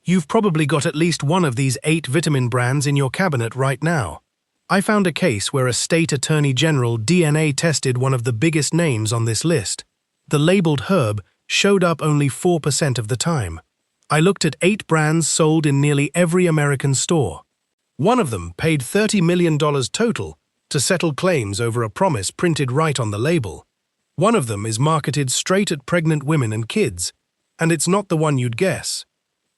You've probably got at least one of these 8 vitamin brands in your cabinet right now. I found a case where a state attorney general DNA tested one of the biggest names on this list. The labeled herb showed up only 4% of the time. I looked at 8 brands sold in nearly every American store. One of them paid $30 million total to settle claims over a promise printed right on the label. One of them is marketed straight at pregnant women and kids, and it's not the one you'd guess.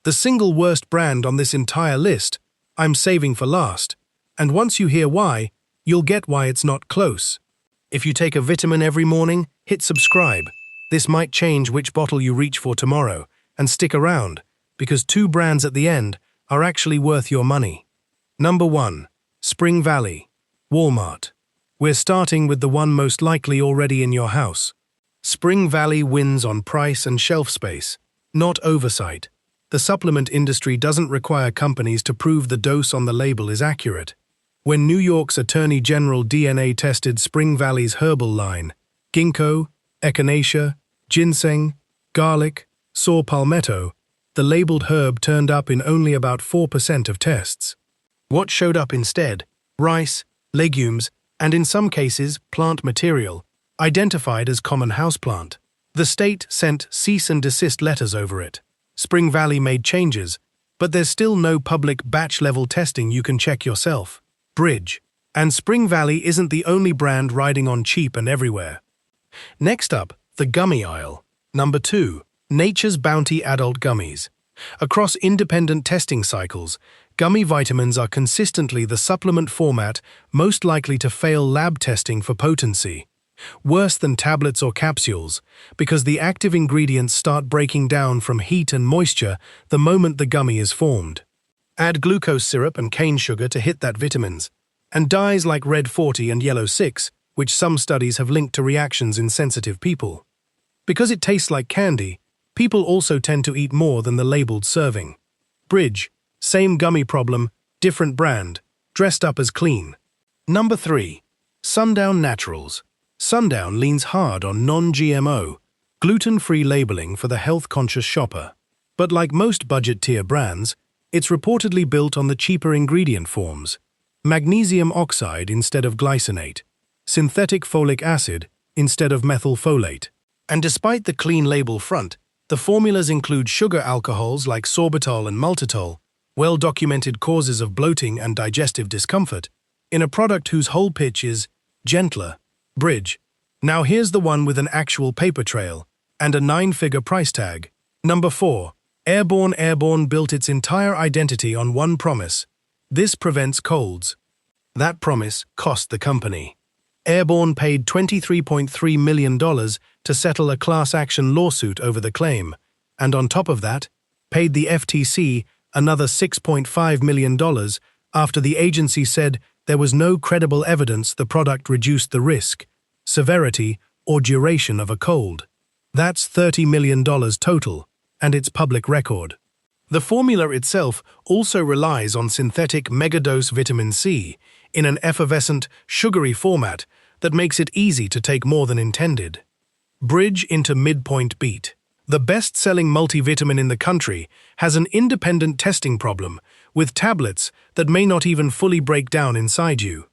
The single worst brand on this entire list, I'm saving for last, and once you hear why, you'll get why it's not close. If you take a vitamin every morning, hit subscribe. This might change which bottle you reach for tomorrow, and stick around, because 2 brands at the end are actually worth your money. Number 1. Spring Valley, Walmart. We're starting with the one most likely already in your house. Spring Valley wins on price and shelf space, not oversight. The supplement industry doesn't require companies to prove the dose on the label is accurate. When New York's Attorney General DNA tested Spring Valley's herbal line, ginkgo, echinacea, ginseng, garlic, saw palmetto, the labeled herb turned up in only about 4% of tests. What showed up instead? Rice, legumes, and in some cases, plant material, identified as common houseplant. The state sent cease and desist letters over it. Spring Valley made changes, but there's still no public batch-level testing you can check yourself. Bridge. And Spring Valley isn't the only brand riding on cheap and everywhere. Next up, the gummy aisle. Number 2. Nature's Bounty Adult Gummies. Across independent testing cycles, gummy vitamins are consistently the supplement format most likely to fail lab testing for potency. Worse than tablets or capsules, because the active ingredients start breaking down from heat and moisture the moment the gummy is formed. Add glucose syrup and cane sugar to hit that vitamins, and dyes like red 40 and yellow 6, which some studies have linked to reactions in sensitive people. Because it tastes like candy, people also tend to eat more than the labeled serving. Bridge. Same gummy problem, different brand, dressed up as clean. Number 3. Sundown Naturals. Sundown leans hard on non-GMO, gluten-free labeling for the health-conscious shopper. But like most budget-tier brands, it's reportedly built on the cheaper ingredient forms: magnesium oxide instead of glycinate, synthetic folic acid instead of methylfolate. And despite the clean label front, the formulas include sugar alcohols like sorbitol and maltitol, well-documented causes of bloating and digestive discomfort, in a product whose whole pitch is gentler. Bridge. Now here's the one with an actual paper trail and a 9-figure price tag. Number 4. Airborne. Airborne built its entire identity on one promise: this prevents colds. That promise cost the company. Airborne paid $23.3 million to settle a class action lawsuit over the claim, and on top of that, paid the FTC another $6.5 million after the agency said there was no credible evidence the product reduced the risk, severity, or duration of a cold. That's $30 million total, and it's public record. The formula itself also relies on synthetic megadose vitamin C in an effervescent, sugary format that makes it easy to take more than intended. Bridge into midpoint beat. The best-selling multivitamin in the country has an independent testing problem with tablets that may not even fully break down inside you.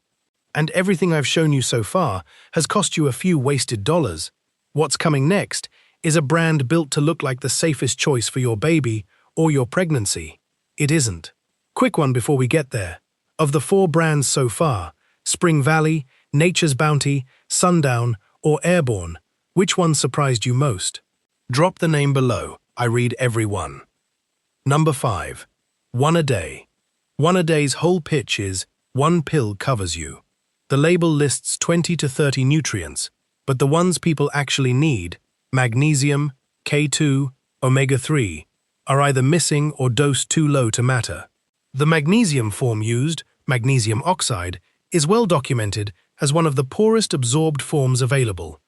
And everything I've shown you so far has cost you a few wasted dollars. What's coming next is a brand built to look like the safest choice for your baby or your pregnancy. It isn't. Quick one before we get there. Of the 4 brands so far, Spring Valley, Nature's Bounty, Sundown, or Airborne, which one surprised you most? Drop the name below. I read every one. Number 5. One a Day. One a Day's whole pitch is, one pill covers you. The label lists 20 to 30 nutrients, but the ones people actually need, magnesium, K2, omega-3, are either missing or dosed too low to matter. The magnesium form used, magnesium oxide, is well documented as one of the poorest absorbed forms available.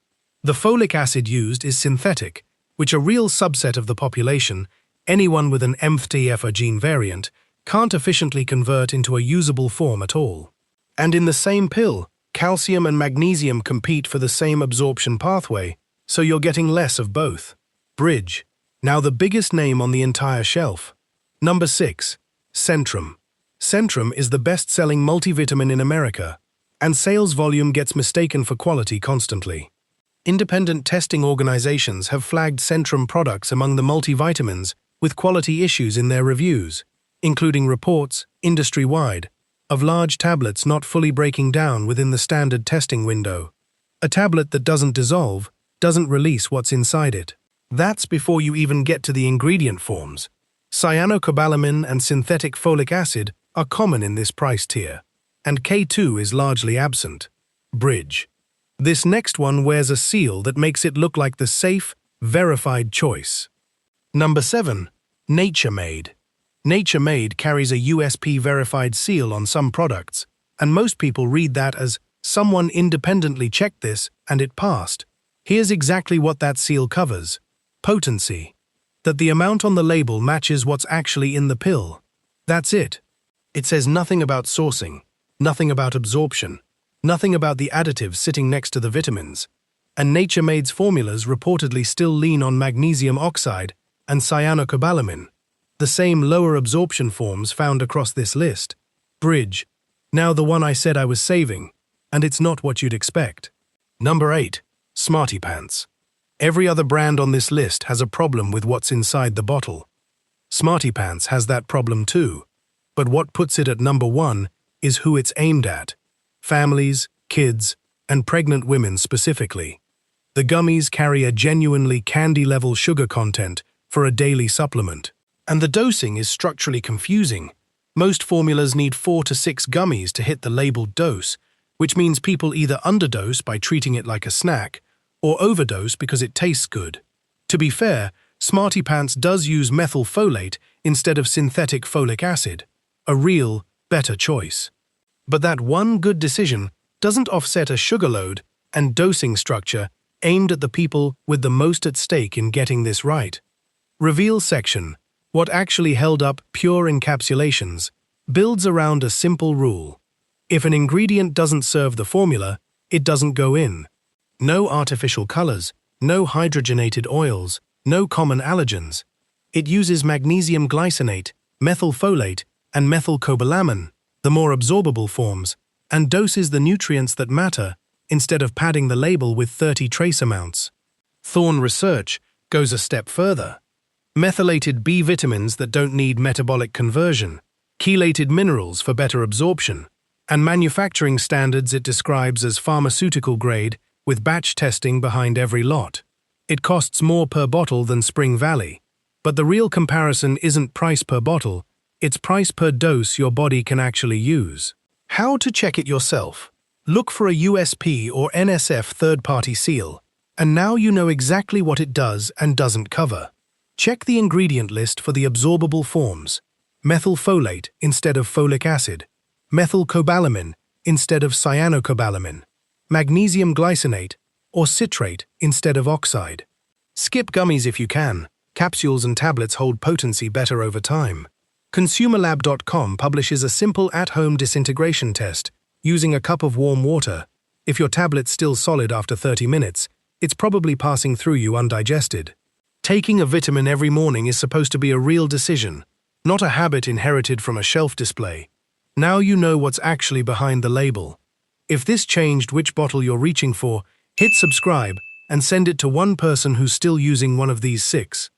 The folic acid used is synthetic, which a real subset of the population, anyone with an MTFR gene variant, can't efficiently convert into a usable form at all. And in the same pill, calcium and magnesium compete for the same absorption pathway, so you're getting less of both. Bridge. Now the biggest name on the entire shelf. Number 6. Centrum. Centrum is the best-selling multivitamin in America, and sales volume gets mistaken for quality constantly. Independent testing organizations have flagged Centrum products among the multivitamins with quality issues in their reviews, including reports, industry-wide, of large tablets not fully breaking down within the standard testing window. A tablet that doesn't dissolve doesn't release what's inside it. That's before you even get to the ingredient forms. Cyanocobalamin and synthetic folic acid are common in this price tier, and K2 is largely absent. Bridge. This next one wears a seal that makes it look like the safe, verified choice. Number 7. Nature Made. Nature Made carries a USP-verified seal on some products, and most people read that as someone independently checked this and it passed. Here's exactly what that seal covers. Potency. That the amount on the label matches what's actually in the pill. That's it. It says nothing about sourcing, nothing about absorption, nothing about the additives sitting next to the vitamins. And Nature Made's formulas reportedly still lean on magnesium oxide and cyanocobalamin, the same lower absorption forms found across this list. Bridge. Now the one I said I was saving, and it's not what you'd expect. Number 8. Smarty Pants. Every other brand on this list has a problem with what's inside the bottle. Smarty Pants has that problem too, but what puts it at number 1 is who it's aimed at. Families, kids, and pregnant women specifically. The gummies carry a genuinely candy-level sugar content for a daily supplement, and the dosing is structurally confusing. Most formulas need 4 to 6 gummies to hit the labeled dose, which means people either underdose by treating it like a snack, or overdose because it tastes good. To be fair, Smarty Pants does use methylfolate instead of synthetic folic acid, a real, better choice. But that one good decision doesn't offset a sugar load and dosing structure aimed at the people with the most at stake in getting this right. Reveal section, what actually held up pure encapsulations, builds around a simple rule. If an ingredient doesn't serve the formula, it doesn't go in. No artificial colors, no hydrogenated oils, no common allergens. It uses magnesium glycinate, methylfolate, and methylcobalamin, the more absorbable forms, and doses the nutrients that matter instead of padding the label with 30 trace amounts. Thorne Research goes a step further. Methylated B vitamins that don't need metabolic conversion, chelated minerals for better absorption, and manufacturing standards it describes as pharmaceutical grade with batch testing behind every lot. It costs more per bottle than Spring Valley, but the real comparison isn't price per bottle, it's price per dose your body can actually use. How to check it yourself? Look for a USP or NSF third-party seal, and now you know exactly what it does and doesn't cover. Check the ingredient list for the absorbable forms. Methylfolate instead of folic acid. Methylcobalamin instead of cyanocobalamin. Magnesium glycinate or citrate instead of oxide. Skip gummies if you can. Capsules and tablets hold potency better over time. ConsumerLab.com publishes a simple at-home disintegration test using a cup of warm water. If your tablet's still solid after 30 minutes, it's probably passing through you undigested. Taking a vitamin every morning is supposed to be a real decision, not a habit inherited from a shelf display. Now you know what's actually behind the label. If this changed which bottle you're reaching for, hit subscribe and send it to one person who's still using one of these 6.